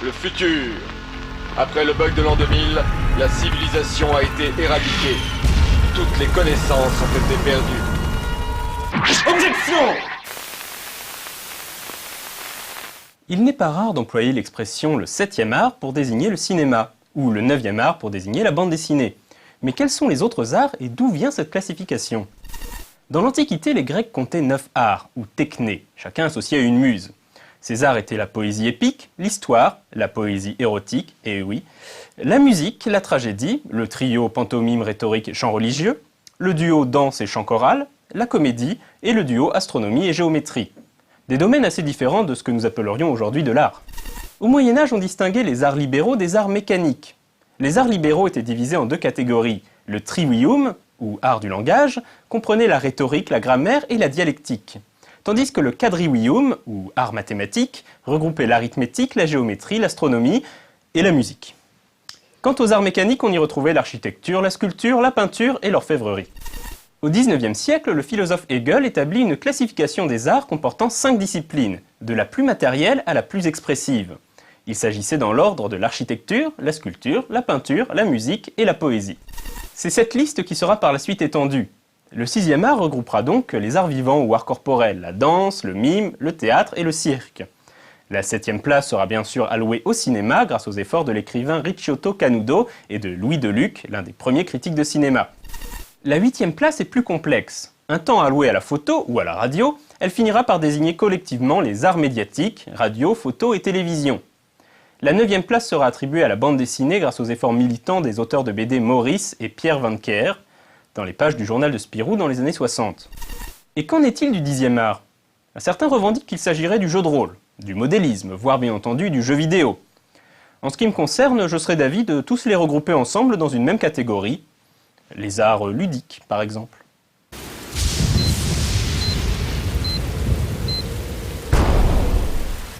le futur. Après le bug de l'an 2000, la civilisation a été éradiquée. Toutes les connaissances ont été perdues. Objection! Il n'est pas rare d'employer l'expression le 7e art pour désigner le cinéma, ou le 9e art pour désigner la bande dessinée. Mais quels sont les autres arts et d'où vient cette classification? Dans l'Antiquité, les Grecs comptaient 9 arts, ou technés, chacun associé à une muse. Ces arts étaient la poésie épique, l'histoire, la poésie érotique, et oui, la musique, la tragédie, le trio pantomime, rhétorique et chant religieux, le duo danse et chant choral, la comédie et le duo astronomie et géométrie. Des domaines assez différents de ce que nous appellerions aujourd'hui de l'art. Au Moyen-Âge, on distinguait les arts libéraux des arts mécaniques. Les arts libéraux étaient divisés en deux catégories. Le trivium, ou art du langage, comprenait la rhétorique, la grammaire et la dialectique. Tandis que le quadrivium, ou art mathématique, regroupait l'arithmétique, la géométrie, l'astronomie et la musique. Quant aux arts mécaniques, on y retrouvait l'architecture, la sculpture, la peinture et l'orfèvrerie. Au XIXe siècle, le philosophe Hegel établit une classification des arts comportant 5 disciplines, de la plus matérielle à la plus expressive. Il s'agissait dans l'ordre de l'architecture, la sculpture, la peinture, la musique et la poésie. C'est cette liste qui sera par la suite étendue. Le 6e art regroupera donc les arts vivants ou arts corporels, la danse, le mime, le théâtre et le cirque. La 7e place sera bien sûr allouée au cinéma grâce aux efforts de l'écrivain Ricciotto Canudo et de Louis Deluc, l'un des premiers critiques de cinéma. La 8e place est plus complexe. Un temps alloué à la photo ou à la radio, elle finira par désigner collectivement les arts médiatiques, radio, photo et télévision. La 9e place sera attribuée à la bande dessinée grâce aux efforts militants des auteurs de BD Maurice et Pierre Vancker dans les pages du journal de Spirou dans les années 60. Et qu'en est-il du 10e art? Certains revendiquent qu'il s'agirait du jeu de rôle, du modélisme, voire bien entendu du jeu vidéo. En ce qui me concerne, je serais d'avis de tous les regrouper ensemble dans une même catégorie, les arts ludiques par exemple.